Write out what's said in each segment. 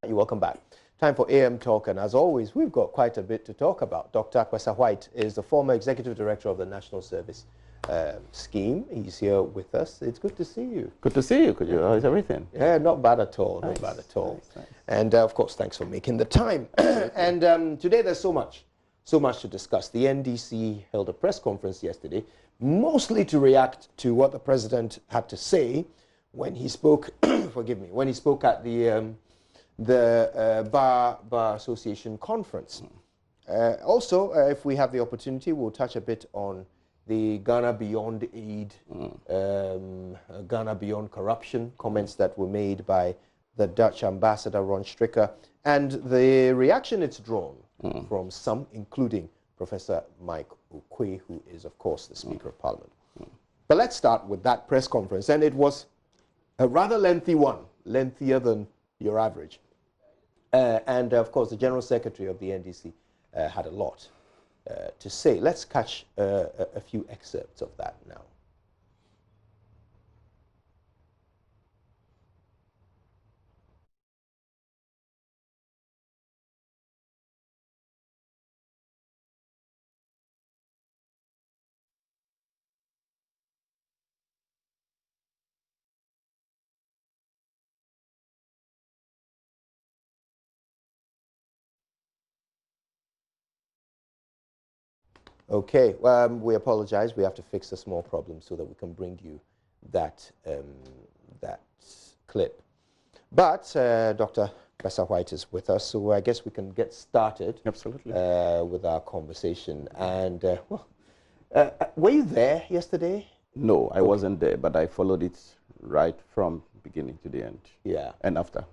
You're welcome back. Time for AM Talk, and as always, we've got quite a bit to talk about. Dr. Kpessa-Whyte is the former Executive Director of the National Service Scheme. He's here with us. It's good to see you. Good to see you. How's everything? Yeah, not bad at all. Nice. Not bad at all. Nice. And of course, thanks for making the time. And today there's so much to discuss. The NDC held a press conference yesterday, mostly to react to what the president had to say when he spoke. Forgive me. When he spoke at the Bar Association conference. Also, if we have the opportunity, we'll touch a bit on the Ghana Beyond Aid, Ghana Beyond Corruption comments that were made by the Dutch ambassador, Ron Stricker, and the reaction it's drawn from some, including Professor Mike Okwe, who is, of course, the Speaker of Parliament. But let's start with that press conference, and it was a rather lengthy one, lengthier than your average. And of course, the General Secretary of the NDC had a lot to say. Let's catch a few excerpts of that now. Okay, we apologize. We have to fix a small problem so that we can bring you that, that clip. But Dr. Kpessa-Whyte is with us, so I guess we can get started. Absolutely. With our conversation. And were you there yesterday? No, I wasn't there, but I followed it right from beginning to the end. Yeah. And after.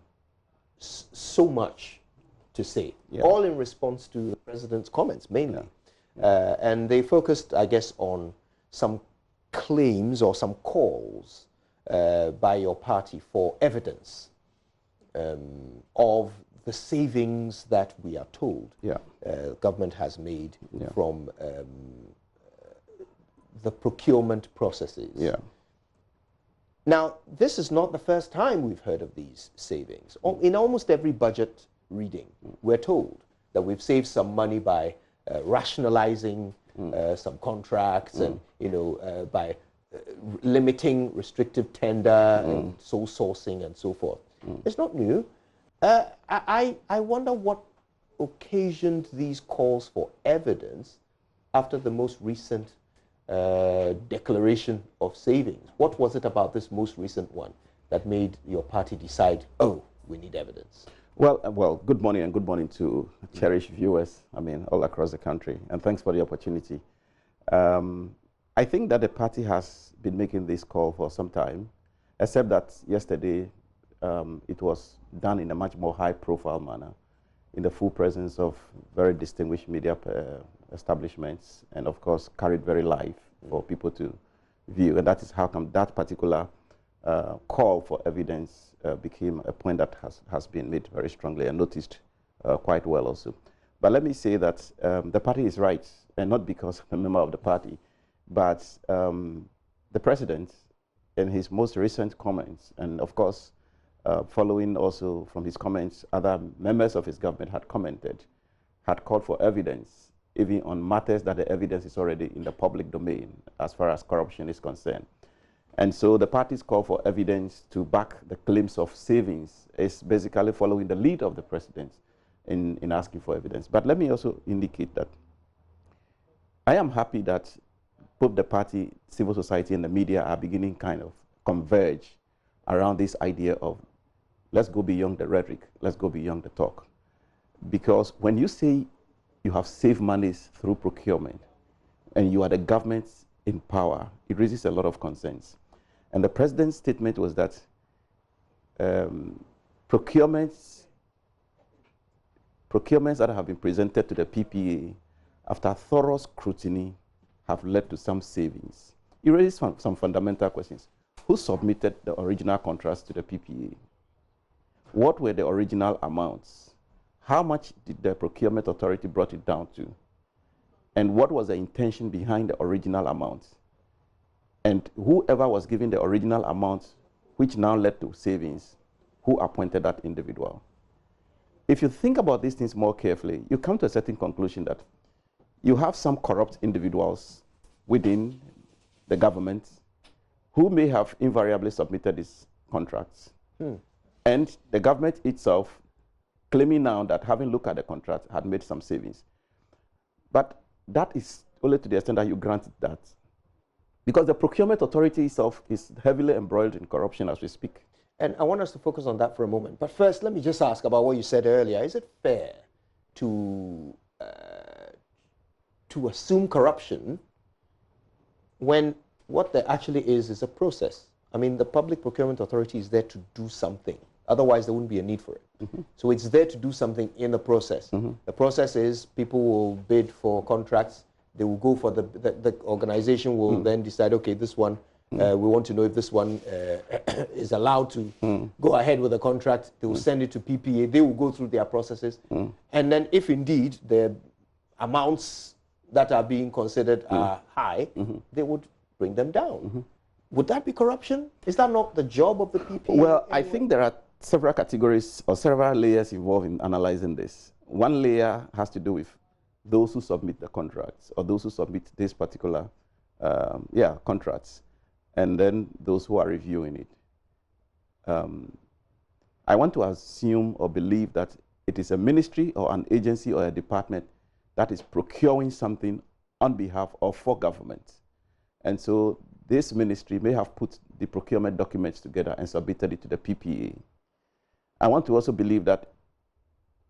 So much to say, all in response to the president's comments, mainly. Yeah. And they focused, I guess, on some claims or some calls by your party for evidence of the savings that we are told government has made from the procurement processes. Yeah. Now, this is not the first time we've heard of these savings. In almost every budget reading, we're told that we've saved some money by rationalizing some contracts and, by limiting restrictive tender and sole sourcing and so forth. It's not new. I wonder what occasioned these calls for evidence after the most recent declaration of savings. What was it about this most recent one that made your party decide, oh, we need evidence? Well, good morning, and good morning to cherished viewers, all across the country, and thanks for the opportunity. I think that the party has been making this call for some time, except that yesterday it was done in a much more high-profile manner, in the full presence of very distinguished media establishments, and of course carried very live for people to view, and that is how come that particular call for evidence became a point that has been made very strongly and noticed quite well also. But let me say that the party is right, and not because I'm a member of the party, but the president, in his most recent comments, and of course, following also from his comments, other members of his government had commented, had called for evidence, even on matters that the evidence is already in the public domain as far as corruption is concerned. And so the party's call for evidence to back the claims of savings is basically following the lead of the president in asking for evidence. But let me also indicate that I am happy that both the party, civil society, and the media are beginning kind of converge around this idea of let's go beyond the rhetoric, let's go beyond the talk. Because when you say you have saved monies through procurement and you are the government in power, it raises a lot of concerns. And the president's statement was that procurements that have been presented to the PPA after thorough scrutiny have led to some savings. It raises some fundamental questions. Who submitted the original contracts to the PPA? What were the original amounts? How much did the procurement authority brought it down to? And what was the intention behind the original amounts? And whoever was given the original amount, which now led to savings, who appointed that individual? if you think about these things more carefully, you come to a certain conclusion that you have some corrupt individuals within the government who may have invariably submitted these contracts. And the government itself claiming now that having looked at the contract had made some savings. But that is only to the extent that you grant that. Because the procurement authority itself is heavily embroiled in corruption as we speak. And I want us to focus on that for a moment. But first, let me just ask about what you said earlier. Is it fair to assume corruption when what there actually is a process? I mean, the Public Procurement Authority is there to do something. Otherwise, there wouldn't be a need for it. So it's there to do something in the process. The process is people will bid for contracts. They will go for the organization will then decide, okay, this one, we want to know if this one is allowed to go ahead with the contract. They will send it to PPA. They will go through their processes. And then if indeed the amounts that are being considered are high, they would bring them down. Would that be corruption? Is that not the job of the PPA? Well, I think there are several categories or several layers involved in analyzing this. One layer has to do with those who submit the contracts or those who submit this particular contracts, and then those who are reviewing it. I want to assume or believe that it is a ministry or an agency or a department that is procuring something on behalf of for government. And so this ministry may have put the procurement documents together and submitted it to the PPA. I want to also believe that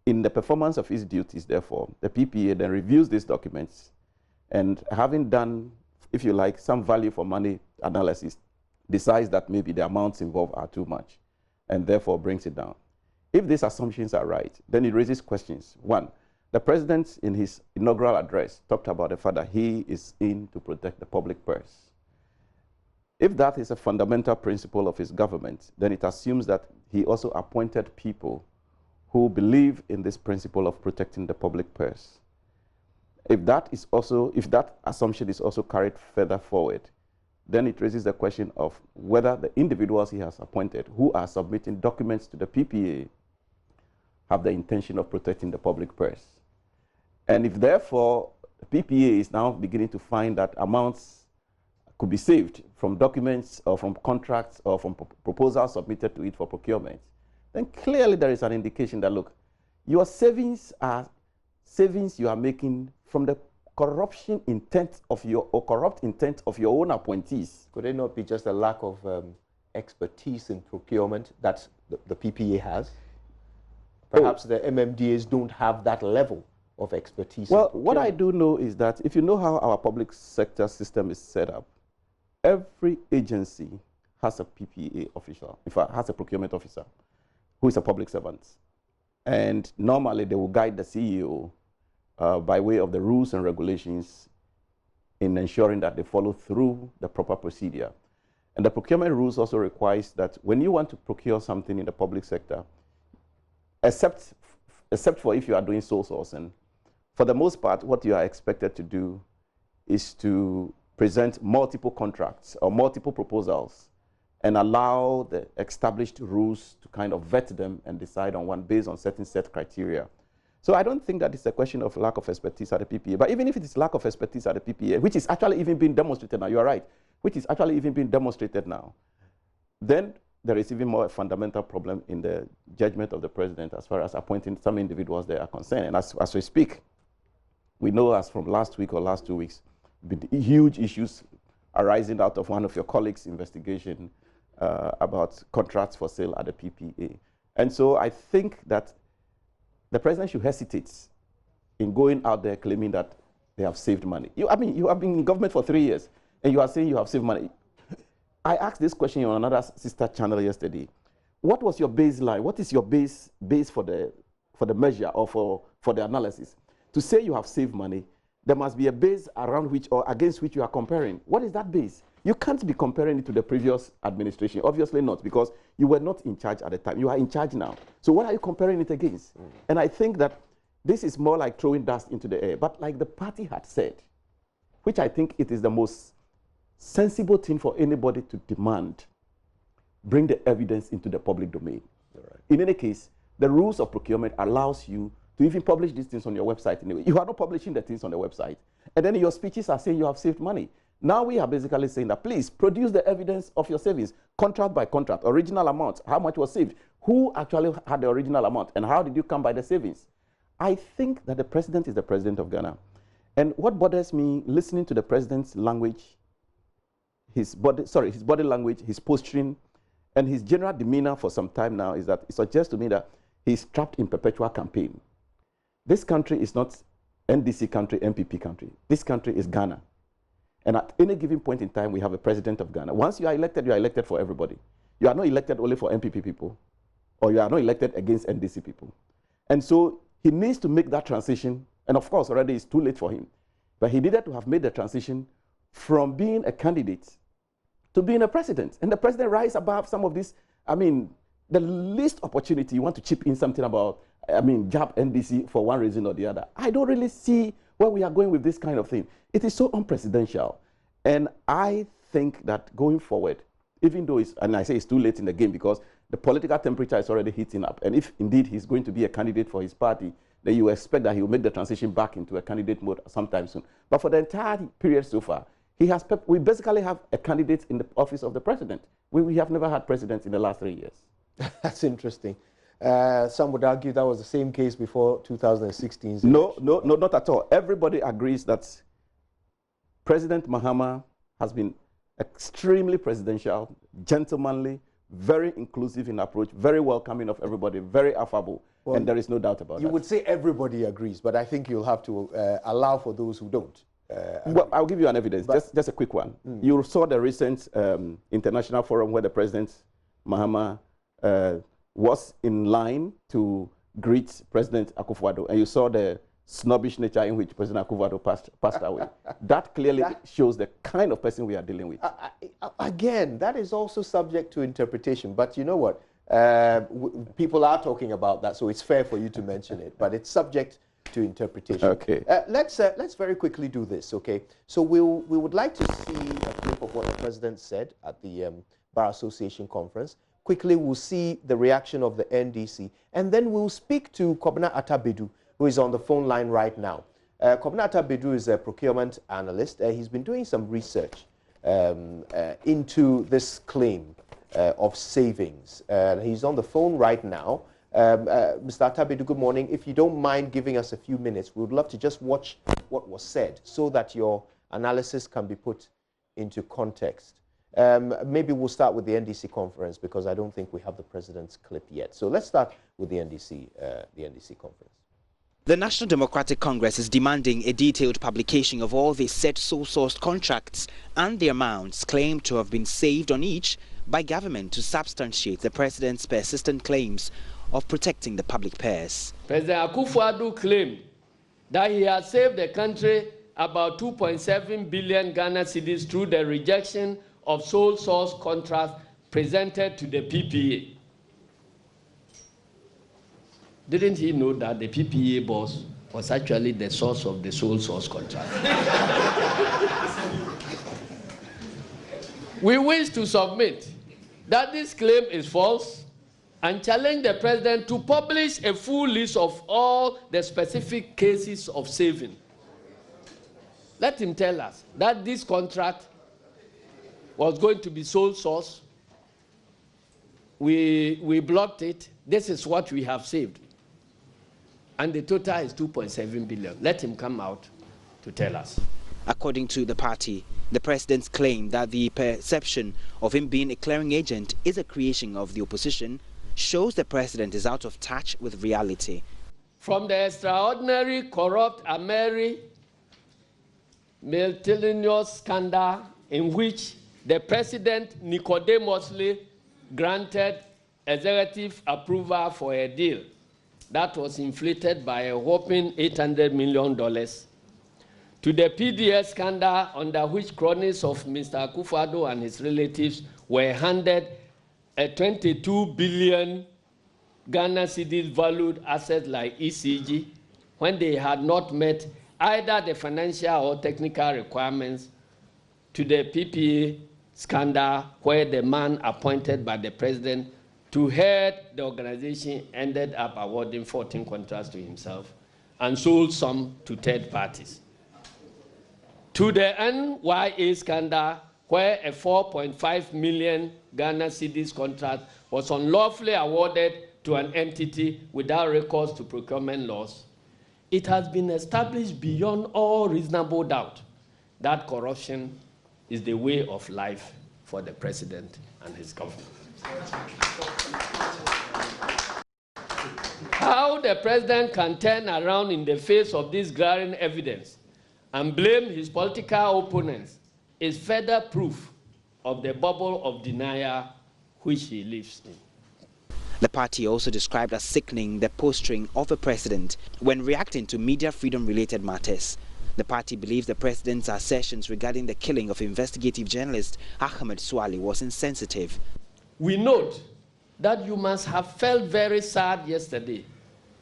in the performance of its duties, therefore, the PPA then reviews these documents and having done, if you like, some value for money analysis, decides that maybe the amounts involved are too much and therefore brings it down. If these assumptions are right, then it raises questions. One, the president in his inaugural address talked about the fact that he is in to protect the public purse. If that is a fundamental principle of his government, then it assumes that he also appointed people who believe in this principle of protecting the public purse. If that assumption is also carried further forward, then it raises the question of whether the individuals he has appointed who are submitting documents to the PPA have the intention of protecting the public purse. And if therefore the PPA is now beginning to find that amounts could be saved from documents or from contracts or from proposals submitted to it for procurement, then clearly there is an indication that, look, your savings are savings you are making from the corruption intent of your, or corrupt intent of your own appointees. Could it not be just a lack of expertise in procurement that the PPA has? Perhaps the MMDAs don't have that level of expertise. Well, what I do know is that if you know how our public sector system is set up, every agency has a PPA official, in fact, has a procurement officer who is a public servant. And normally they will guide the CEO by way of the rules and regulations in ensuring that they follow through the proper procedure. And the procurement rules also requires that when you want to procure something in the public sector, except for if you are doing sole sourcing, for the most part, what you are expected to do is to present multiple contracts or multiple proposals and allow the established rules to kind of vet them and decide on one based on certain set criteria. So I don't think that it's a question of lack of expertise at the PPA. But even if it is lack of expertise at the PPA, which is actually even being demonstrated now, you are right, which is actually even being demonstrated now, then there is even more a fundamental problem in the judgment of the president as far as appointing some individuals that are concerned. And as we speak, we know as from last week or last 2 weeks, huge issues arising out of one of your colleagues' investigation about contracts for sale at the PPA. And so I think that the president should hesitate in going out there claiming that they have saved money. You have been in government for 3 years, and you are saying you have saved money. I asked this question on another sister channel yesterday. What was your baseline? What is your base for the measure or for the analysis? To say you have saved money, there must be a base around which or against which you are comparing. What is that base? You can't be comparing it to the previous administration. Obviously not, because you were not in charge at the time. You are in charge now. So what are you comparing it against? And I think that this is more like throwing dust into the air. But like the party had said, which I think it is the most sensible thing for anybody to demand, bring the evidence into the public domain. Right. In any case, the rules of procurement allows you to even publish these things on your website anyway. You are not publishing the things on the website. And then your speeches are saying you have saved money. Now we are basically saying that please produce the evidence of your savings, contract by contract, original amount, how much was saved, who actually had the original amount, and how did you come by the savings? I think that the president is the president of Ghana. And what bothers me, listening to the president's language, his body language, his posturing, and his general demeanor for some time now, is that it suggests to me that he's trapped in perpetual campaign. This country is not NDC country, MPP country. This country is Ghana. And at any given point in time, we have a president of Ghana. Once you are elected for everybody. You are not elected only for MPP people, or you are not elected against NDC people. And so he needs to make that transition. And of course, already it's too late for him. But he needed to have made the transition from being a candidate to being a president. And the president rise above some of this. I mean, the least opportunity you want to chip in something about, jab NDC for one reason or the other. I don't really see where we are going with this kind of thing. It is so unprecedented. And I think that going forward, even though and I say it's too late in the game because the political temperature is already heating up. And if indeed he's going to be a candidate for his party, then you expect that he will make the transition back into a candidate mode sometime soon. But for the entire period so far, we basically have a candidate in the office of the president. We have never had presidents in the last 3 years. That's interesting. Some would argue that was the same case before 2016. No, not at all. Everybody agrees that President Mahama has been extremely presidential, gentlemanly, very inclusive in approach, very welcoming of everybody, very affable, and there is no doubt about that. You would say everybody agrees, but I think you'll have to allow for those who don't. Well, I'll give you an evidence, just a quick one. You saw the recent international forum where the President Mahama was in line to greet President Akufo-Addo, and you saw the snobbish nature in which President Akufo-Addo passed away. That clearly shows the kind of person we are dealing with. Again, that is also subject to interpretation, but you know what? People are talking about that, so it's fair for you to mention it, but it's subject to interpretation. Okay. Let's very quickly do this, okay? So we would like to see a clip of what the President said at the Bar Association conference. Quickly, we'll see the reaction of the NDC, and then we'll speak to Kpessa-Whyte, who is on the phone line right now. Kpessa-Whyte is a procurement analyst. He's been doing some research into this claim of savings. He's on the phone right now. Mr. Attabedu, good morning. If you don't mind giving us a few minutes, we would love to just watch what was said so that your analysis can be put into context. Maybe we'll start with the NDC conference because I don't think we have the president's clip yet. So let's start with the NDC conference. The National Democratic Congress is demanding a detailed publication of all the said sole-sourced contracts and the amounts claimed to have been saved on each by government to substantiate the president's persistent claims of protecting the public purse. President Akufo-Addo claimed that he had saved the country about 2.7 billion Ghana cedis through the rejection of sole source contracts presented to the PPA. Didn't he know that the PPA boss was actually the source of the sole source contract? We wish to submit that this claim is false and challenge the president to publish a full list of all the specific cases of saving. Let him tell us that this contract was going to be sole source. We blocked it. This is what we have saved. And the total is 2.7 billion. Let him come out to tell us. According to the party, the president's claim that the perception of him being a clearing agent is a creation of the opposition shows the president is out of touch with reality. From the extraordinary, corrupt, multitudinous scandal in which the president nicodemously granted executive approval for a deal that was inflated by a whopping $800 million, to the PDS scandal under which cronies of Mr. Akufo-Addo and his relatives were handed a 22 billion Ghana cedis valued asset like ECG when they had not met either the financial or technical requirements, to the PPA scandal where the man appointed by the president to head the organization ended up awarding 14 contracts to himself and sold some to third parties. To the NYA scandal, where a 4.5 million Ghana cedis contract was unlawfully awarded to an entity without recourse to procurement laws, it has been established beyond all reasonable doubt that corruption is the way of life for the president and his government. How the president can turn around in the face of this glaring evidence and blame his political opponents is further proof of the bubble of denial which he lives in. The party also described as sickening the posturing of the president when reacting to media freedom-related matters. The party believes the president's assertions regarding the killing of investigative journalist Ahmed Suale was insensitive. We note that you must have felt very sad yesterday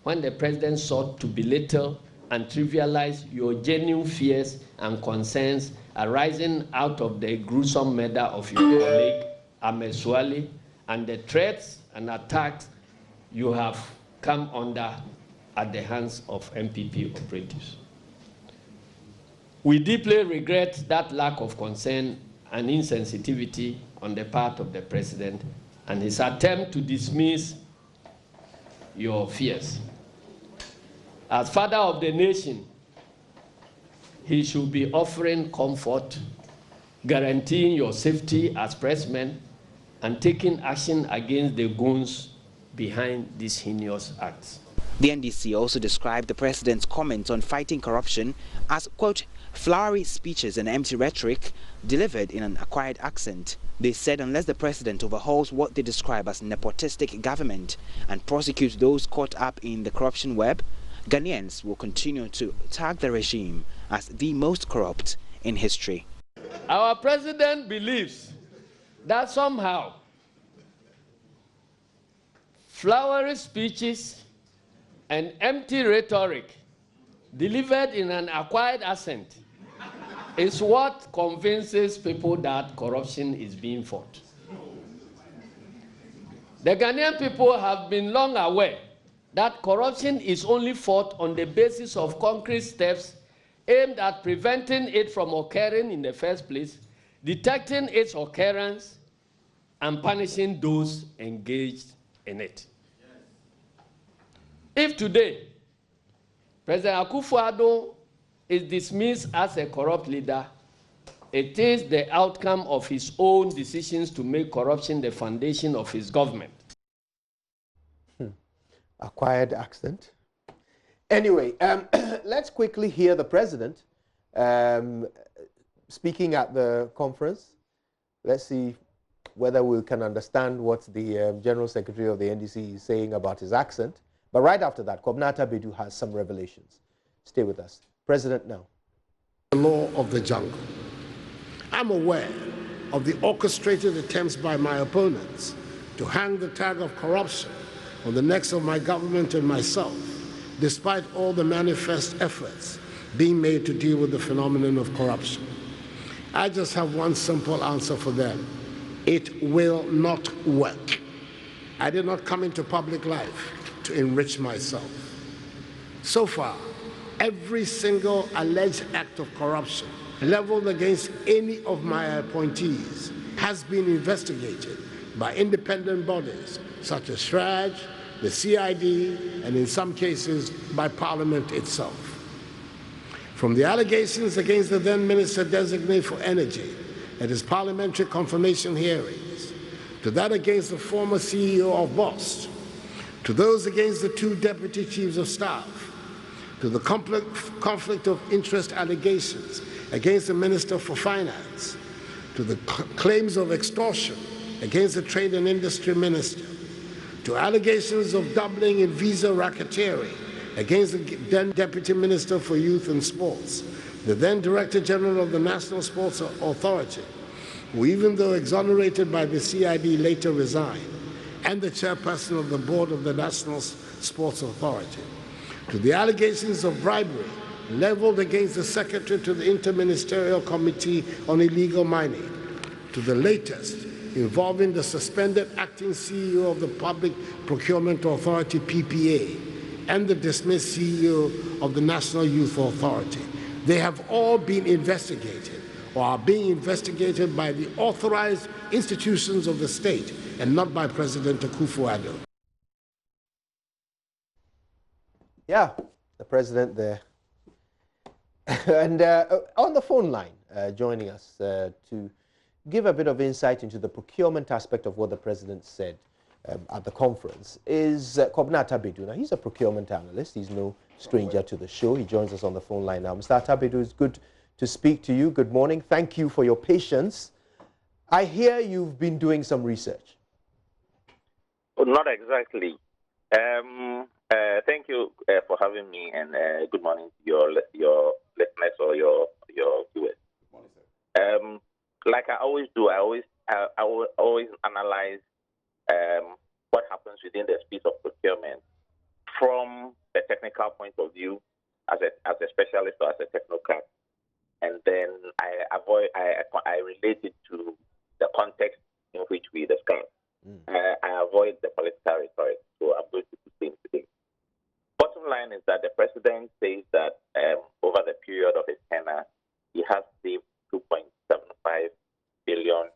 when the president sought to belittle and trivialize your genuine fears and concerns arising out of the gruesome murder of your colleague Ahmed Suale and the threats and attacks you have come under at the hands of MPP operatives. We deeply regret that lack of concern and insensitivity on the part of the president and his attempt to dismiss your fears. As father of the nation, he should be offering comfort, guaranteeing your safety as pressmen, and taking action against the goons behind these heinous acts. The NDC also described the president's comments on fighting corruption as, quote, flowery speeches and empty rhetoric delivered in an acquired accent. They said unless the president overhauls what they describe as nepotistic government and prosecutes those caught up in the corruption web, Ghanaians will continue to tag the regime as the most corrupt in history. Our president believes that somehow flowery speeches and empty rhetoric delivered in an acquired accent is what convinces people that corruption is being fought. The Ghanaian people have been long aware that corruption is only fought on the basis of concrete steps aimed at preventing it from occurring in the first place, detecting its occurrence, and punishing those engaged in it. If today, President Akufo-Addo is dismissed as a corrupt leader, it is the outcome of his own decisions to make corruption the foundation of his government. Acquired accent. Anyway, let's quickly hear the president speaking at the conference. Let's see whether we can understand what the General Secretary of the NDC is saying about his accent. But right after that, Kobnata Bedu has some revelations. Stay with us. President now. The law of the jungle. I'm aware of the orchestrated attempts by my opponents to hang the tag of corruption on the necks of my government and myself, despite all the manifest efforts being made to deal with the phenomenon of corruption. I just have one simple answer for them. It will not work. I did not come into public life to enrich myself. So far, every single alleged act of corruption leveled against any of my appointees has been investigated by independent bodies such as SHRAJ, the CID, and in some cases by Parliament itself. From the allegations against the then Minister-designate for Energy at his parliamentary confirmation hearings, to that against the former CEO of BOST, to those against the two deputy chiefs of staff, to the conflict of interest allegations against the Minister for Finance, to the claims of extortion against the Trade and Industry Minister, to allegations of doubling in visa racketeering against the then Deputy Minister for Youth and Sports, the then Director General of the National Sports Authority, who, even though exonerated by the CID, later resigned, and the chairperson of the board of the National Sports Authority, to the allegations of bribery leveled against the Secretary to the Interministerial Committee on Illegal Mining, to the latest involving the suspended acting CEO of the Public Procurement Authority, PPA, and the dismissed CEO of the National Youth Authority. They have all been investigated or are being investigated by the authorized institutions of the state and not by President Akufo-Addo. Yeah, the president there. And on the phone line, joining us to give a bit of insight into the procurement aspect of what the president said at the conference is Kobna Atabedu. Now, he's a procurement analyst. He's no stranger to the show. He joins us on the phone line now. Mr. Atabedu, it's good to speak to you. Good morning. Thank you for your patience. I hear you've been doing some research. Well, not exactly. Thank you for having me, and good morning to your listeners or your viewers. Good morning, sir. Like I always do, I will always analyze what happens within the space of procurement from the technical point of view, as a specialist or as a technocrat, and then I relate it to the context in which we discuss. I avoid the political rhetoric, so I'm going to do the same today. Bottom line is that the president says that over the period of his tenure, he has saved 2.75 billion.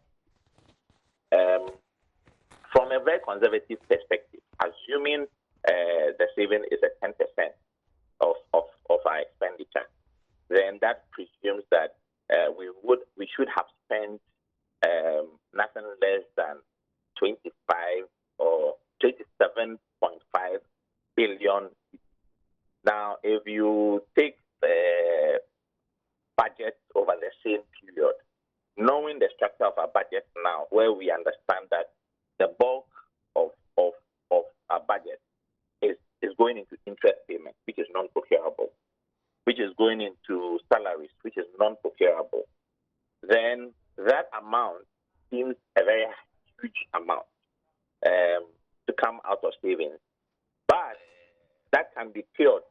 From a very conservative perspective, assuming the saving is at 10% of our expenditure, then that presumes that we should have spent nothing less than 25 or 27.5 billion. Now, if you take the budget over the same period, knowing the structure of our budget now, where we understand that the bulk of our budget is going into interest payments, which is non-procurable, which is going into salaries, which is non-procurable, then that amount seems a very huge amount to come out of savings. But that can be cured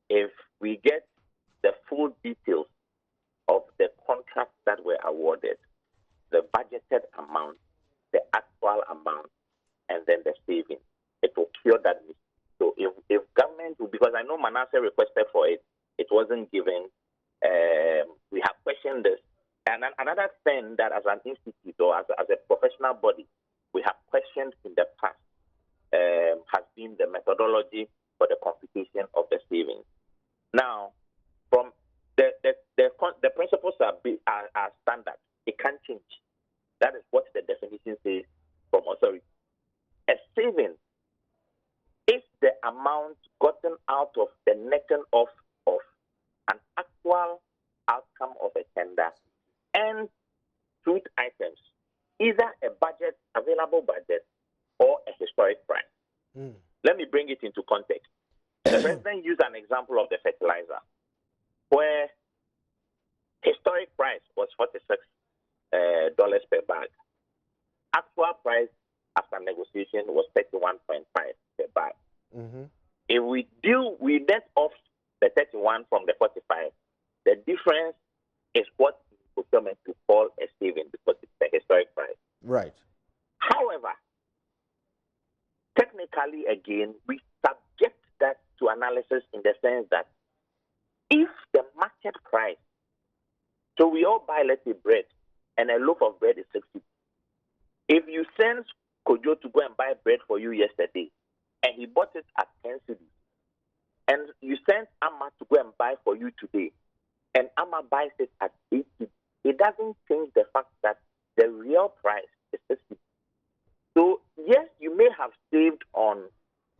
if we get the full details of the contracts that were awarded, the budgeted amount, the actual amount, and then the savings. It will cure that mystery. So if government, because I know Manasseh requested for it, it wasn't given. We have questioned this. And another thing that as an institute or as a professional body, we have questioned in the past has been the methodology for the computation of the savings. Now, from the principles are standard. It can't change. That is what the definition says from authority. A saving is the amount gotten out of the netting off of an actual outcome of a tender and truth items, either a budget, available budget, or a historic price. Let me bring it into context. The president used an example of the fertilizer, where historic price was $46 per bag. Actual price after negotiation was 31.5 per bag. If we net off the 31 from the 45, the difference is what procurement to call a saving because it's the historic price. Right. However, technically, again, we subject that to analysis in the sense that if the market price, so we all buy, let's say, bread, and a loaf of bread is 60. If you send Kojo to go and buy bread for you yesterday, and he bought it at 10 cedis, and you send Amma to go and buy for you today, and Amma buys it at 8 cedis, it doesn't change the fact that the real price is 60. So, yes, you may have saved on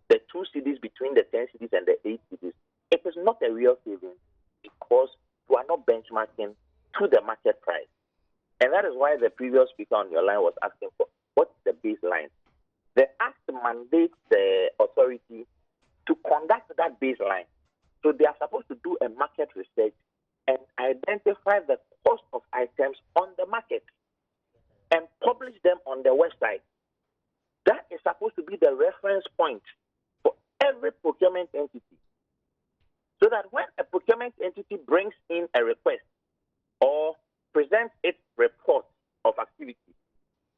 the 2 cedis between the 10 cedis and the 8 cedis. It is not a real saving because you are not benchmarking to the market price. And that is why the previous speaker on your line was asking for what's the baseline. The Act mandates the authority to conduct that baseline. So they are supposed to do a market research and identify the cost of items on the market and publish them on the website. That is supposed to be the reference point for every procurement entity. So that when a procurement entity brings in a request or presents its report of activity,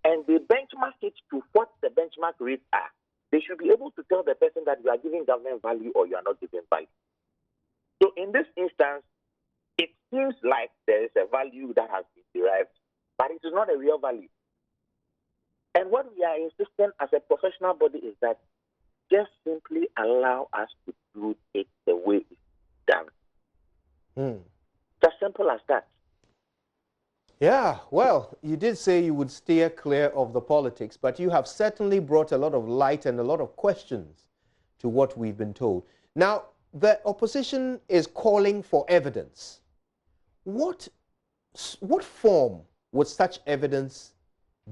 and they benchmark it to what the benchmark rates are, they should be able to tell the person that you are giving government value or you are not giving value. So in this instance, it seems like there is a value that has been derived, but it is not a real value. And what we are insisting as a professional body is that just simply allow us to do it the way it's done. It's as simple as that. Yeah, well, you did say you would steer clear of the politics, but you have certainly brought a lot of light and a lot of questions to what we've been told. Now, the opposition is calling for evidence. What form would such evidence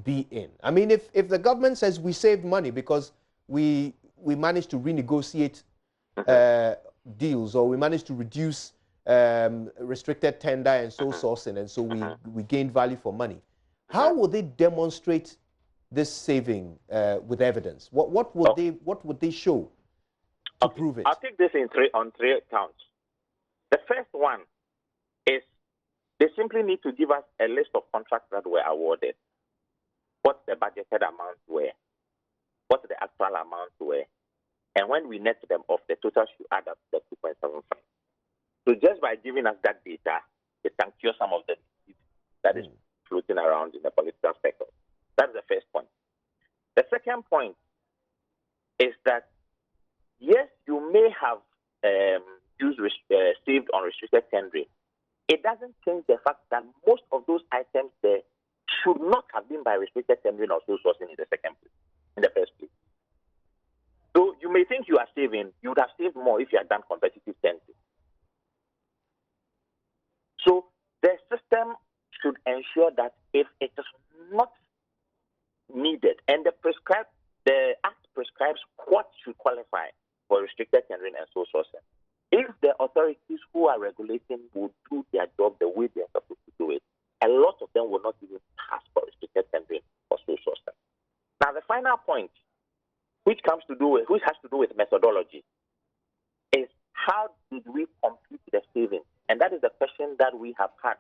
be in? I mean, if the government says we saved money because we managed to renegotiate deals, or we managed to reduce restricted tender and sole sourcing, and so we gained value for money, how will they demonstrate this saving with evidence? What would they show to prove it? I'll take this on three counts. The first one is they simply need to give us a list of contracts that were awarded, what the budgeted amounts were, what the actual amounts were, and when we net them off, the total should add up to 2.75. So just by giving us that data, it can cure some of the disease that is floating around in the political spectrum. That's the first point. The second point is that, yes, you may have saved on restricted tendering. It doesn't change the fact that most of those items there should not have been by restricted tendering or sole sourcing in the first place. So you may think you are saving, you would have saved more if you had done competitive tendering. So the system should ensure that if it is not needed, and the Act prescribes what should qualify for restricted tendering and sole sourcing, if the authorities who are regulating will do their job the way they are supposed to do it, a lot of them will not even pass for restricted tendering or sole sourcing. Now, the final point, which has to do with methodology, is how did we compute the savings? And that is the question that we have had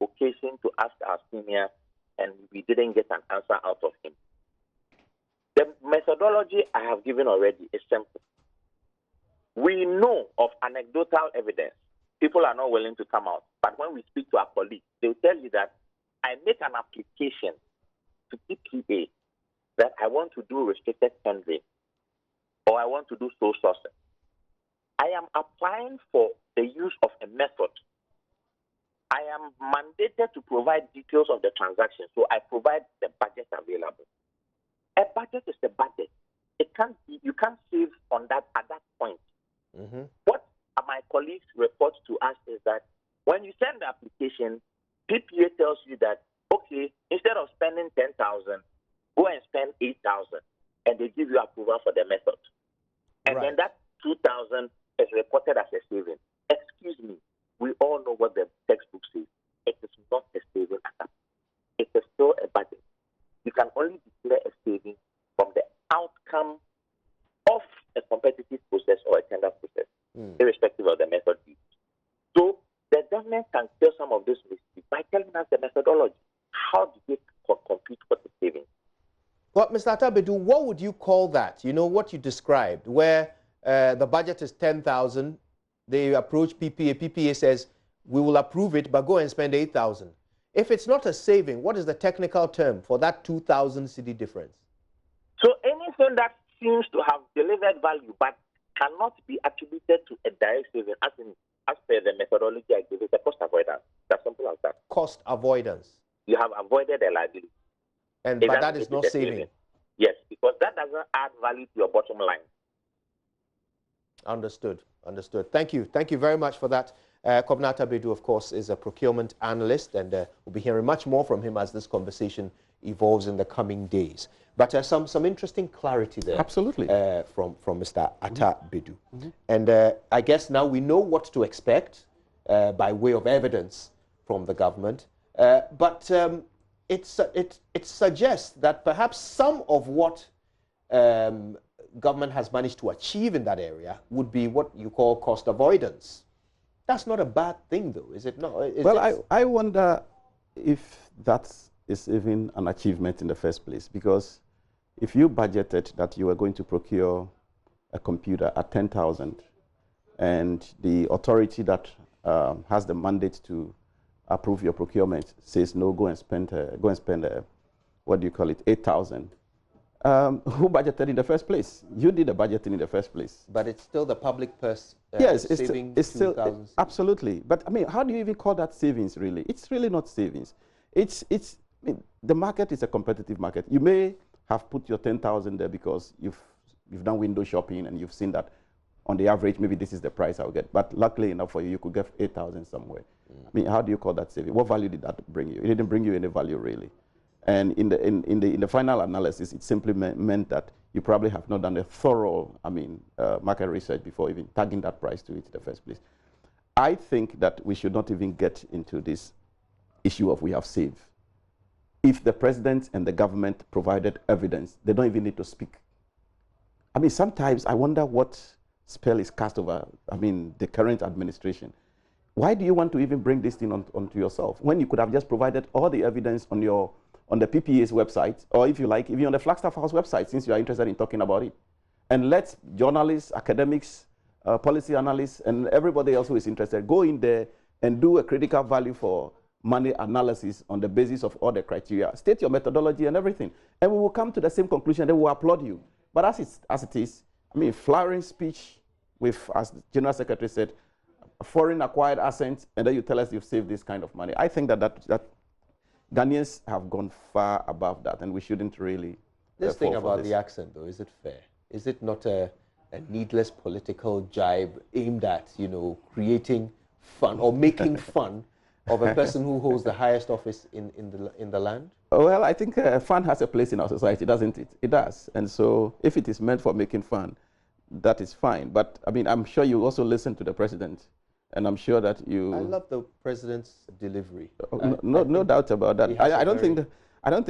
occasion to ask our senior, and we didn't get an answer out of him. The methodology I have given already is simple. We know of anecdotal evidence. People are not willing to come out. But when we speak to our colleagues, they'll tell you that I make an application to EPA that I want to do restricted tendering or I want to do sole sourcing. I am applying for the use of a method. I am mandated to provide details of the transaction, so I provide the budget available. A budget is a budget. You can't save on that at that point. What my colleagues report to us is that when you send the application, PPA tells you that, okay, instead of spending 10,000, go and spend 8,000, and they give you approval for the method. And then that 2,000 is reported as a saving. Excuse me, we all know what the textbook says. It is not a saving at all. It is still a budget. You can only declare a saving from the outcome of a competitive process or a tender process, irrespective of the method used. So the government can cure some of this mystery by telling us the methodology. How do they compute what the savings? Well, Mr. Atta-Bedu, what would you call that? You know, what you described, where the budget is 10,000, they approach PPA, PPA says, we will approve it, but go and spend 8,000. If it's not a saving, what is the technical term for that 2,000 cedi difference? So anything that seems to have delivered value but cannot be attributed to a direct saving, as per the methodology I give, is a cost avoidance. That's simple as that. Cost avoidance. You have avoided a liability. But that is not saving. Yes, because that doesn't add value to your bottom line. Understood. Understood. Thank you. Thank you very much for that. Kwabena Atta-Bedu, of course, is a procurement analyst, and we'll be hearing much more from him as this conversation evolves in the coming days. But some interesting clarity there. Absolutely. From Mr. Atta-Bedu. And I guess now we know what to expect by way of evidence from the government. But it suggests that perhaps some of what government has managed to achieve in that area would be what you call cost avoidance. That's not a bad thing, though, is it not? I wonder if that's is even an achievement in the first place, because if you budgeted that you were going to procure a computer at 10,000, and the authority that has the mandate to approve your procurement says no, go and spend what do you call it, 8,000. Who budgeted in the first place? You did the budgeting in the first place. But it's still the public purse yes, saving it's still 2,000. Absolutely. But I mean, how do you even call that savings? Really, it's really not savings. I mean, the market is a competitive market. You may have put your 10,000 there because you've done window shopping and you've seen that on the average maybe this is the price I'll get. But luckily enough for you, you could get 8,000 somewhere. I mean, how do you call that saving? What value did that bring you? It didn't bring you any value really. And in the final analysis, it simply meant that you probably have not done a thorough, market research before even tagging that price to it in the first place. I think that we should not even get into this issue of we have saved. If the president and the government provided evidence, they don't even need to speak. I mean, sometimes I wonder what spell is cast over, the current administration. Why do you want to even bring this thing onto yourself when you could have just provided all the evidence on the PPA's website, or if you like, even on the Flagstaff House website, since you are interested in talking about it. And let journalists, academics, policy analysts, and everybody else who is interested go in there and do a critical value for money analysis on the basis of all the criteria. State your methodology and everything. And we will come to the same conclusion, then we will applaud you. But as it is, flowering speech with, as the General Secretary said, foreign acquired assets, and then you tell us you've saved this kind of money. I think that Ghanaians have gone far above that, and we shouldn't really. This thing about the accent, though, is it fair? Is it not a needless political jibe aimed at, creating fun or making fun of a person who holds the highest office in the land? Well, I think fun has a place in our society, doesn't it? It does. And so if it is meant for making fun, that is fine. But I'm sure you also listen to the president, and I'm sure that you. I love the president's delivery. No doubt about that. I don't think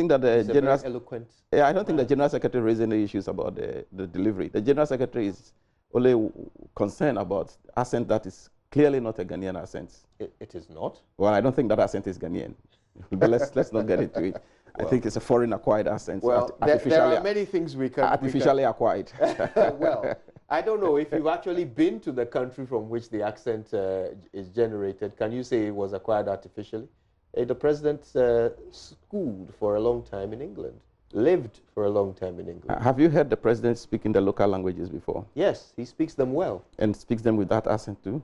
that the general. Very eloquent. Yeah, I don't think the general secretary raised any issues about the delivery. The general secretary is only concerned about accent that is clearly not a Ghanaian accent. It is not? Well, I don't think that accent is Ghanaian. But let's not get into it. Well, I think it's a foreign acquired accent. Well, there are many things we can... Artificially acquired. Well, I don't know if you've actually been to the country from which the accent is generated. Can you say it was acquired artificially? The president schooled for a long time in England, lived for a long time in England. Have you heard the president speak in the local languages before? Yes, he speaks them well. And speaks them with that accent too?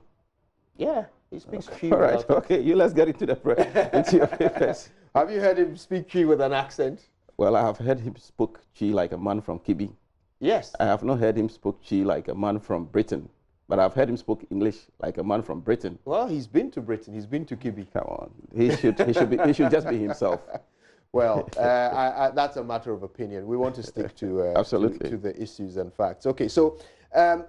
Yeah, he speaks Cree. All right, okay, let's get into into your papers. Have you heard him speak Cree with an accent? Well, I have heard him speak Cree like a man from Kibi. Yes. I have not heard him speak Cree like a man from Britain, but I've heard him speak English like a man from Britain. Well, he's been to Britain. He's been to Kibi. Come on, he should just be himself. Well, that's a matter of opinion. We want to stick to absolutely to the issues and facts. Okay, so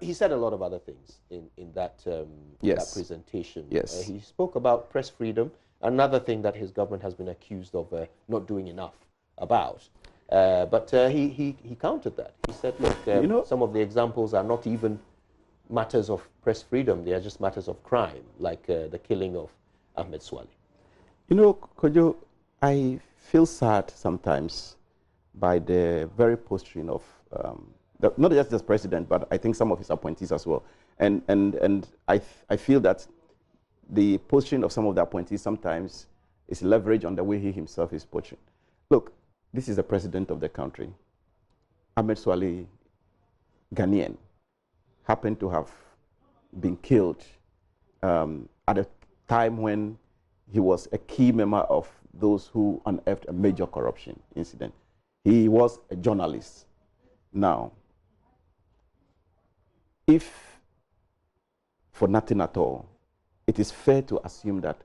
he said a lot of other things in that that presentation. Yes. He spoke about press freedom, another thing that his government has been accused of not doing enough about. But he countered that. He said, look, some of the examples are not even matters of press freedom. They are just matters of crime, like the killing of Ahmed Swale. Kojo, I feel sad sometimes by the very posturing of not just the president, but I think some of his appointees as well. And I feel that the posturing of some of the appointees sometimes is leverage on the way he himself is posturing. Look, this is the president of the country. Ahmed Swale, Ghanaian, happened to have been killed at a time when he was a key member of those who unearthed a major corruption incident. He was a journalist. Now, if for nothing at all, it is fair to assume that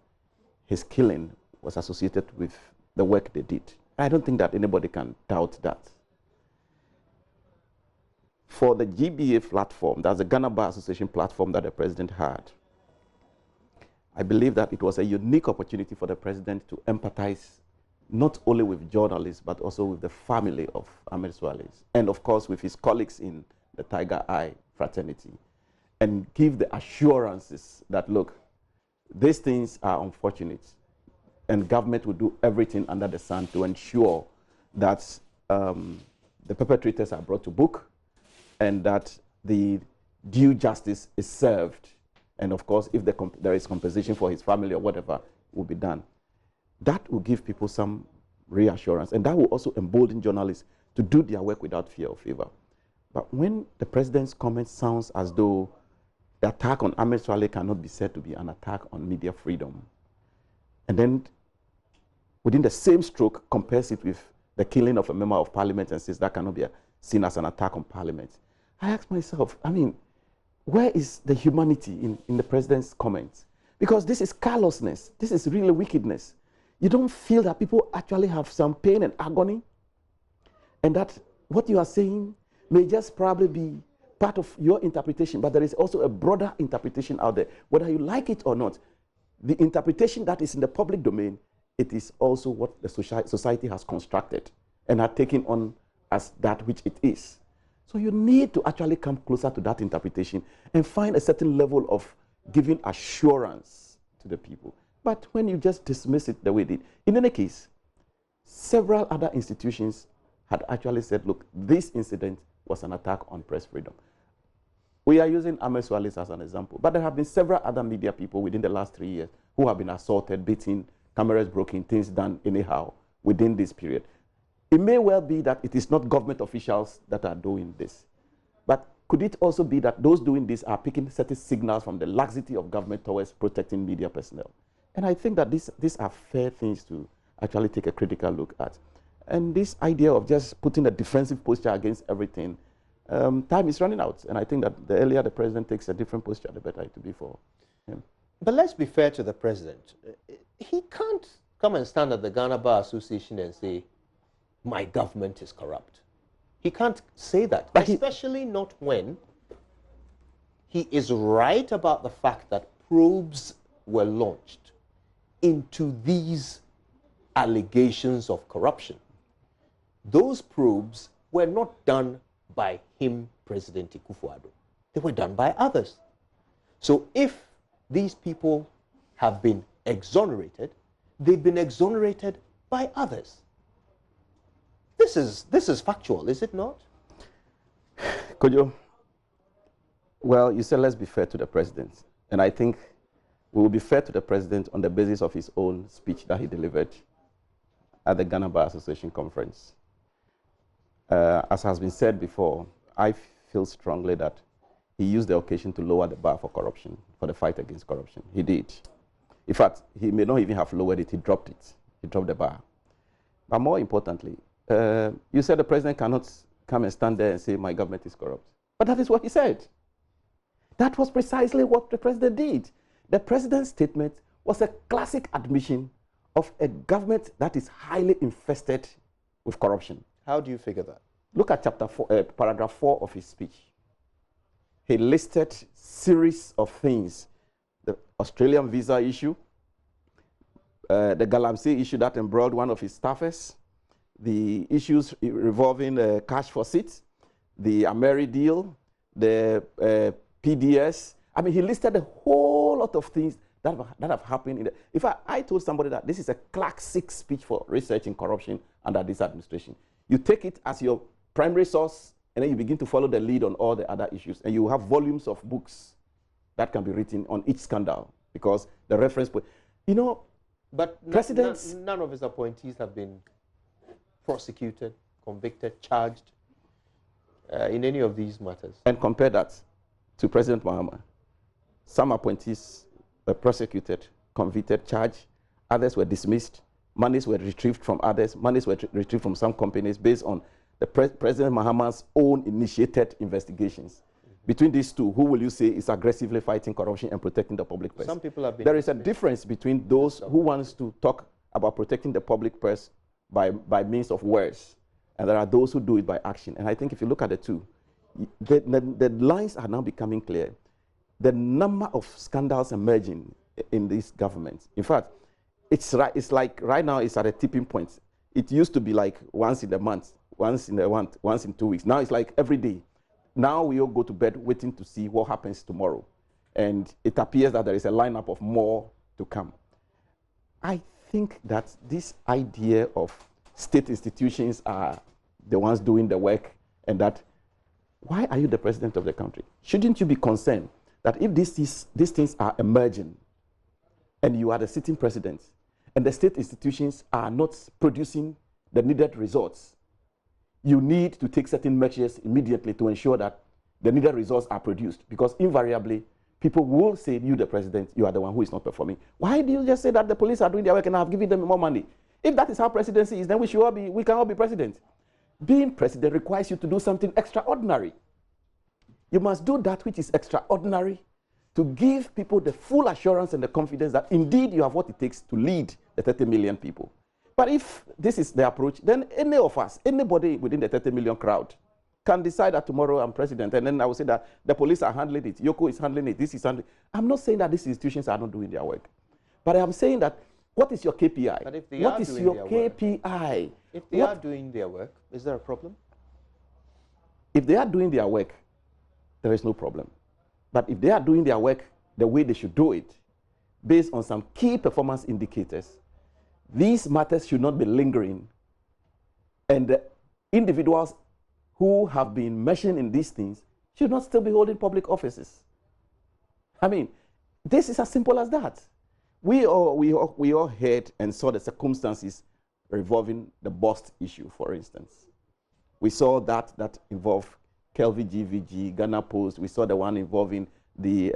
his killing was associated with the work they did. I don't think that anybody can doubt that. For the GBA platform, that's the Ghana Bar Association platform that the president had, I believe that it was a unique opportunity for the president to empathize not only with journalists, but also with the family of Ahmed Swale, and of course with his colleagues in the Tiger Eye fraternity, and give the assurances that, look, these things are unfortunate, and government will do everything under the sun to ensure that the perpetrators are brought to book and that the due justice is served. And of course, if there is compensation for his family or whatever, will be done. That will give people some reassurance, and that will also embolden journalists to do their work without fear or favor. But when the president's comment sounds as though the attack on Ahmed Swaleh cannot be said to be an attack on media freedom, and then within the same stroke compares it with the killing of a member of parliament and says that cannot be seen as an attack on parliament, I ask myself, I mean, where is the humanity in the president's comments? Because this is callousness. This is really wickedness. You don't feel that people actually have some pain and agony, and that what you are saying may just probably be part of your interpretation, but there is also a broader interpretation out there. Whether you like it or not, the interpretation that is in the public domain, it is also what the society has constructed and are taken on as that which it is. So you need to actually come closer to that interpretation and find a certain level of giving assurance to the people. But when you just dismiss it the way it did, in any case, several other institutions had actually said, look, this incident was an attack on press freedom. We are using Ahmed Swaleh as an example, but there have been several other media people within the last 3 years who have been assaulted, beaten, cameras broken, things done anyhow within this period. It may well be that it is not government officials that are doing this, but could it also be that those doing this are picking certain signals from the laxity of government towards protecting media personnel? And I think that these are fair things to actually take a critical look at. And this idea of just putting a defensive posture against everything, time is running out. And I think that the earlier the president takes a different posture, the better it will be for him. But let's be fair to the president. He can't come and stand at the Ghana Bar Association and say, my government is corrupt. He can't say that, but especially not when he is right about the fact that probes were launched into these allegations of corruption. Those probes were not done by him, President Akufo-Addo. They were done by others. So if these people have been exonerated, they've been exonerated by others. This is factual, is it not? Could you? Well, you said let's be fair to the president. And I think we will be fair to the president on the basis of his own speech that he delivered at the Ghana Bar Association conference. As has been said before, I feel strongly that he used the occasion to lower the bar for corruption, for the fight against corruption. He did. In fact, he may not even have lowered it, he dropped it. He dropped the bar. But more importantly, you said the president cannot come and stand there and say, my government is corrupt. But that is what he said. That was precisely what the president did. The president's statement was a classic admission of a government that is highly infested with corruption. How do you figure that? Look at paragraph 4 of his speech. He listed series of things: the Australian visa issue, the Galamsey issue that embroiled one of his staffers, the issues revolving cash for seats, the Ameri deal, the PDS. I mean, he listed a whole lot of things that have happened. In fact, I told somebody that this is a classic speech for researching corruption under this administration. You take it as your primary source, and then you begin to follow the lead on all the other issues. And you have volumes of books that can be written on each scandal, because the reference point, you know, but presidents... none of his appointees have been prosecuted, convicted, charged in any of these matters. And compare that to President Mahama. Some appointees were prosecuted, convicted, charged. Others were dismissed. Monies were retrieved from others. Monies were retrieved from some companies based on the President Mahama's own initiated investigations. Between these two, who will you say is aggressively fighting corruption and protecting the public purse? Some people have been... There is a difference between those who wants to talk about protecting the public purse by means of words, and there are those who do it by action. And I think if you look at the two, the lines are now becoming clear. The number of scandals emerging in this government, in fact, it's like right now it's at a tipping point. It used to be like once in a month, once in 2 weeks. Now it's like every day. Now we all go to bed waiting to see what happens tomorrow. And it appears that there is a lineup of more to come. I think that this idea of state institutions are the ones doing the work, and that, why are you the president of the country? Shouldn't you be concerned that if these things are emerging and you are the sitting president and the state institutions are not producing the needed results, you need to take certain measures immediately to ensure that the needed results are produced, because invariably people will say, you the president, you are the one who is not performing. Why do you just say that the police are doing their work and I have given them more money? If that is how presidency is, then we can all be president. Being president requires you to do something extraordinary. You must do that which is extraordinary to give people the full assurance and the confidence that indeed you have what it takes to lead the 30 million people. But if this is the approach, then any of us, anybody within the 30 million crowd, can decide that tomorrow I'm president, and then I will say that the police are handling it, Yoko is handling it, this is handling it. I'm not saying that these institutions are not doing their work, but I'm saying that what is your KPI? But if they what are is doing your their KPI? Work, if they are doing their work, is there a problem? If they are doing their work, there is no problem. But if they are doing their work the way they should do it, based on some key performance indicators, these matters should not be lingering, and the individuals who have been mentioned in these things should not still be holding public offices. I mean, this is as simple as that. We all heard and saw the circumstances revolving the bust issue, for instance. We saw that involved Kelvin GVG, Ghana Post. We saw the one involving the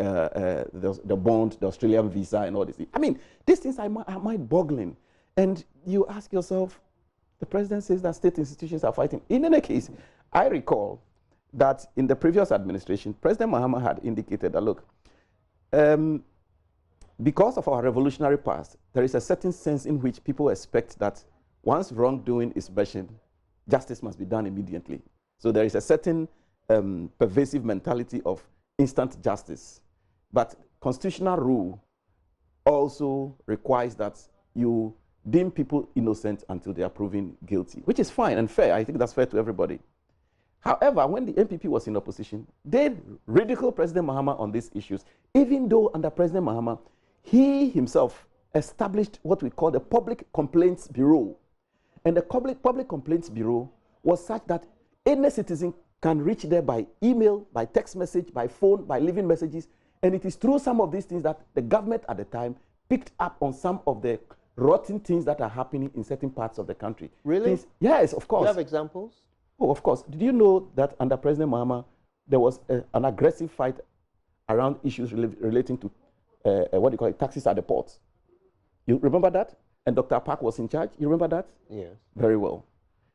bond, the Australian visa, and all these things. I mean, these things are mind-boggling. And you ask yourself, the president says that state institutions are fighting. In any case, I recall that in the previous administration, President Mahama had indicated that, look, because of our revolutionary past, there is a certain sense in which people expect that once wrongdoing is mentioned, justice must be done immediately. So there is a certain pervasive mentality of instant justice. But constitutional rule also requires that you deem people innocent until they are proven guilty, which is fine and fair. I think that's fair to everybody. However, when the NPP was in opposition, they ridiculed President Mahama on these issues, even though under President Mahama, he himself established what we call the Public Complaints Bureau. And the Public Complaints Bureau was such that any citizen can reach there by email, by text message, by phone, by leaving messages. And it is through some of these things that the government at the time picked up on some of the rotten things that are happening in certain parts of the country. Really? Yes, of course. Do you have examples? Oh, of course. Did you know that under President Mahama, there was an aggressive fight around issues relating to, what do you call it, taxes at the ports? You remember that? And Dr. Park was in charge. You remember that? Yes. Very well.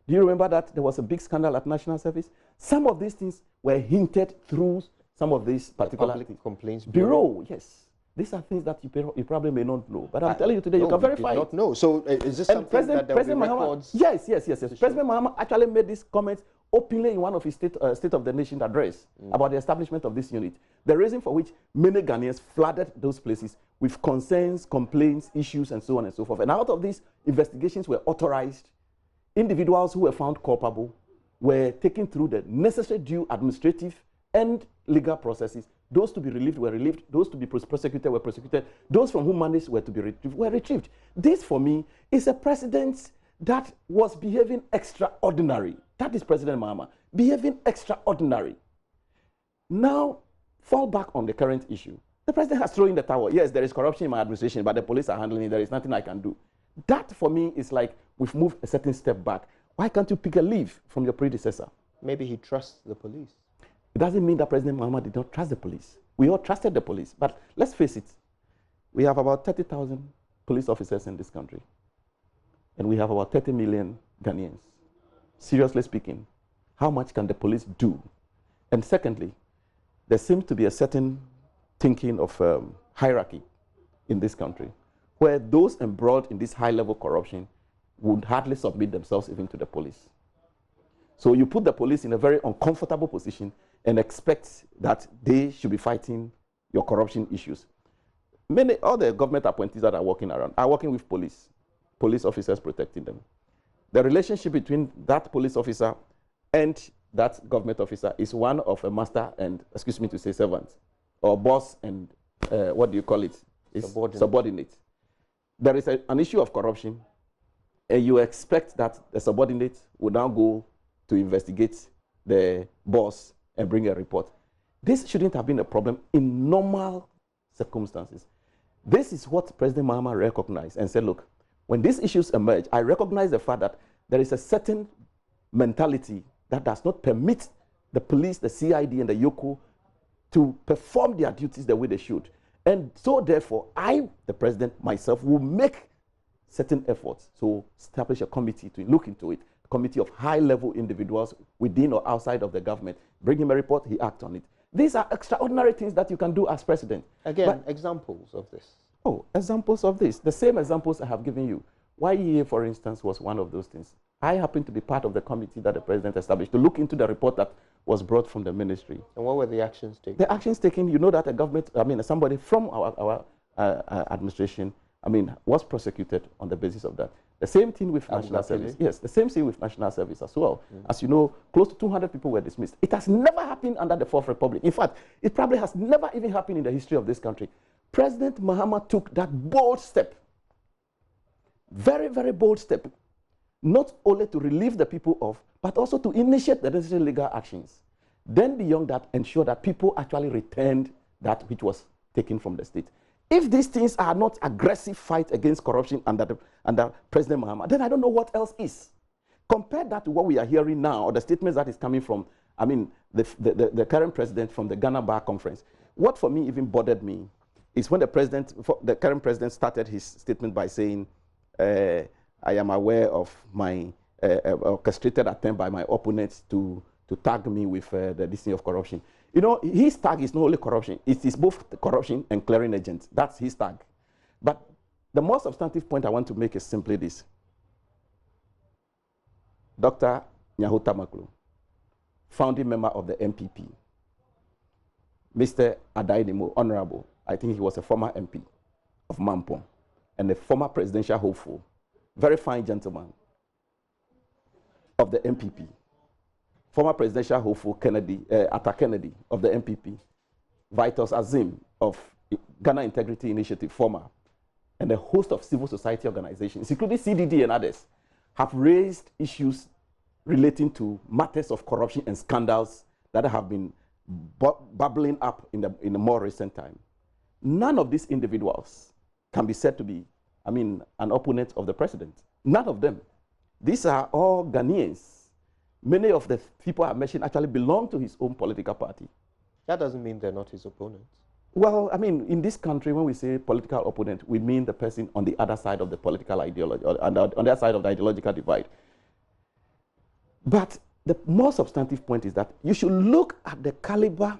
Do you remember that there was a big scandal at National Service? Some of these things were hinted through some of these particular Public Complaints Bureau. Yes. These are things that you probably may not know. But I'm telling you today, you can verify it. Not know. So is this something that there will be records? Yes. President Mahama actually made these comments openly in one of his State of the Nation address about the establishment of this unit. The reason for which many Ghanaians flooded those places with concerns, complaints, issues, and so on and so forth. And out of these investigations were authorized. Individuals who were found culpable were taken through the necessary due administrative and legal processes. Those to be relieved were relieved. Those to be prosecuted were prosecuted. Those from whom monies were to be retrieved were retrieved. This, for me, is a president that was behaving extraordinary. That is President Mahama, behaving extraordinary. Now, fall back on the current issue. The president has thrown in the towel. Yes, there is corruption in my administration, but the police are handling it. There is nothing I can do. That, for me, is like we've moved a certain step back. Why can't you pick a leaf from your predecessor? Maybe he trusts the police. It doesn't mean that President Mahama did not trust the police. We all trusted the police. But let's face it, we have about 30,000 police officers in this country. And we have about 30 million Ghanaians. Seriously speaking, how much can the police do? And secondly, there seems to be a certain thinking of hierarchy in this country, where those embroiled in this high-level corruption would hardly submit themselves even to the police. So you put the police in a very uncomfortable position and expect that they should be fighting your corruption issues. All the government appointees that are working around are working with police officers protecting them. The relationship between that police officer and that government officer is one of a master and, excuse me to say, servant, or boss and, what do you call it? Subordinate. there is an issue of corruption, and you expect that the subordinate will now go to investigate the boss and bring a report. This shouldn't have been a problem in normal circumstances. This is what President Mahama recognized and said, look, when these issues emerge, I recognize the fact that there is a certain mentality that does not permit the police, the CID, and the YOKO to perform their duties the way they should. And so, therefore, I, the president, myself, will make certain efforts to establish a committee to look into it, a committee of high-level individuals within or outside of the government. Bring him a report, he acts on it. These are extraordinary things that you can do as president. Again, examples of this. Oh, examples of this. The same examples I have given you. YEA, for instance, was one of those things. I happen to be part of the committee that the president established to look into the report that was brought from the ministry. And what were the actions taken? The actions taken, you know that a government, somebody from our administration, was prosecuted on the basis of that. The same thing with national service. Yes, the same thing with national service as well. As you know, close to 200 people were dismissed. It has never happened under the Fourth Republic. In fact, it probably has never even happened in the history of this country. President Mahama took that bold step, very, very bold step, not only to relieve the people of, but also to initiate the necessary legal actions. Then beyond that, ensure that people actually returned that which was taken from the state. If these things are not aggressive fight against corruption under President Mahama, then I don't know what else is. Compare that to what we are hearing now, or the statements that is coming from, the current president from the Ghana Bar Conference. What for me even bothered me is when the current president started his statement by saying, I am aware of my orchestrated attempt by my opponents to tag me with the destiny of corruption. You know, his tag is not only corruption, it is both corruption and clearing agent. That's his tag. But the more substantive point I want to make is simply this. Dr. Nyahuta Maklu, founding member of the MPP. Mr. Adainimo, Honorable, I think he was a former MP of Mampong and a former presidential hopeful, very fine gentleman of the MPP. Former presidential hopeful Atta Kennedy of the MPP, Vitus Azim of Ghana Integrity Initiative, former, and a host of civil society organizations, including CDD and others, have raised issues relating to matters of corruption and scandals that have been bubbling up in the more recent time. None of these individuals can be said to be, an opponent of the president. None of them. These are all Ghanaians. Many of the people I mentioned actually belong to his own political party. That doesn't mean they're not his opponents. Well, in this country, when we say political opponent, we mean the person on the other side of the political ideology, or on the other side of the ideological divide. But the more substantive point is that you should look at the caliber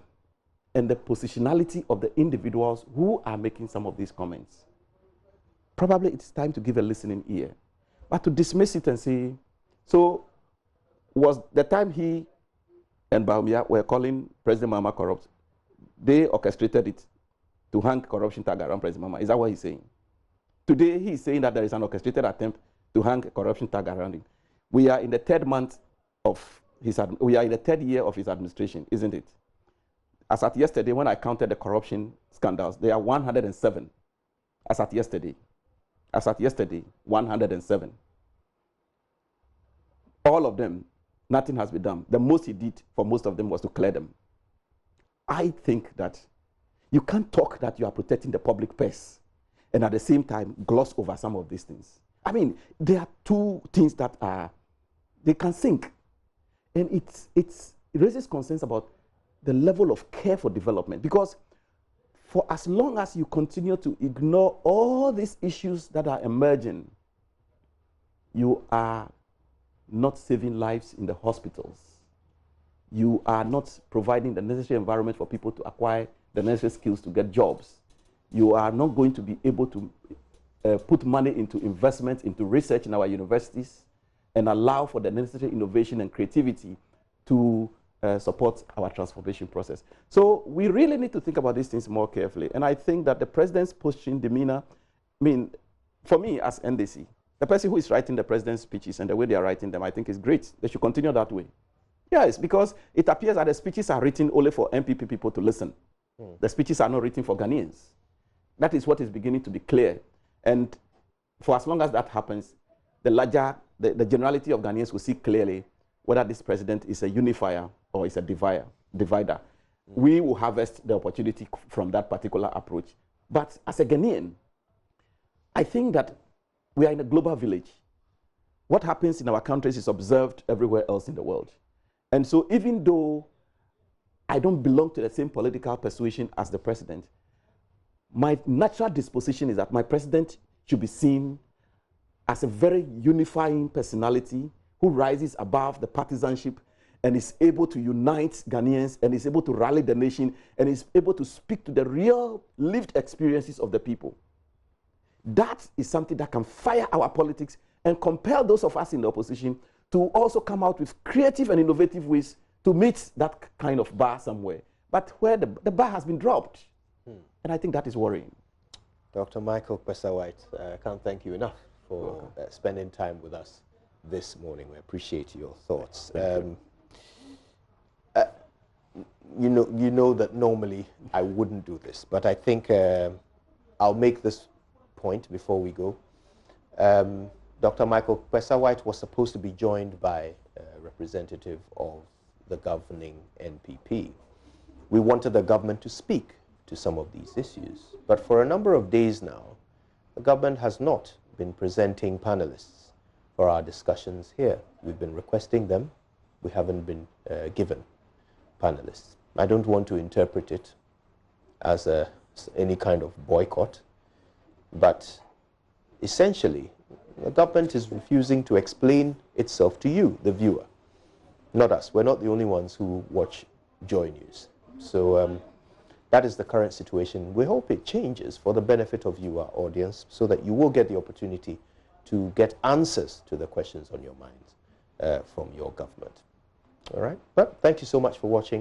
and the positionality of the individuals who are making some of these comments. Probably it's time to give a listening ear. But to dismiss it and say, so was the time he and Baumia were calling President Mahama corrupt, they orchestrated it to hang corruption tag around President Mahama. Is that what he's saying? Today, he's saying that there is an orchestrated attempt to hang a corruption tag around him. We are in the third year of his administration, isn't it? As at yesterday, when I counted the corruption scandals, there are 107. As at yesterday, 107. All of them, nothing has been done. The most he did for most of them was to clear them. I think that you can't talk that you are protecting the public purse and at the same time gloss over some of these things. There are two things that they can sink. And it raises concerns about the level of care for development, because for as long as you continue to ignore all these issues that are emerging, you are not saving lives in the hospitals. You are not providing the necessary environment for people to acquire the necessary skills to get jobs. You are not going to be able to put money into investment, into research in our universities, and allow for the necessary innovation and creativity to support our transformation process. So we really need to think about these things more carefully. And I think that the president's pushing demeanor, for me as NDC, the person who is writing the president's speeches and the way they are writing them, I think is great. They should continue that way. Yes, because it appears that the speeches are written only for MPP people to listen. The speeches are not written for Ghanaians. That is what is beginning to be clear. And for as long as that happens, the generality of Ghanaians will see clearly whether this president is a unifier or is a divider. We will harvest the opportunity from that particular approach. But as a Ghanaian, I think that we are in a global village. What happens in our countries is observed everywhere else in the world. And so even though I don't belong to the same political persuasion as the president, my natural disposition is that my president should be seen as a very unifying personality who rises above the partisanship and is able to unite Ghanaians and is able to rally the nation and is able to speak to the real lived experiences of the people. That is something that can fire our politics and compel those of us in the opposition to also come out with creative and innovative ways to meet that kind of bar somewhere. But where the bar has been dropped. And I think that is worrying. Dr. Michael Kpessa-Whyte, I can't thank you enough for spending time with us this morning. We appreciate your thoughts. You know that normally I wouldn't do this, but I think I'll make this point before we go. Dr. Michael Kpessa-Whyte was supposed to be joined by a representative of the governing NPP. We wanted the government to speak to some of these issues, but for a number of days now, the government has not been presenting panelists for our discussions here. We've been requesting them. We haven't been given panelists. I don't want to interpret it as any kind of boycott, but essentially, the government is refusing to explain itself to you, the viewer, not us. We're not the only ones who watch JoyNews. So that is the current situation. We hope it changes for the benefit of you, our audience, so that you will get the opportunity to get answers to the questions on your minds from your government. All right? But thank you so much for watching.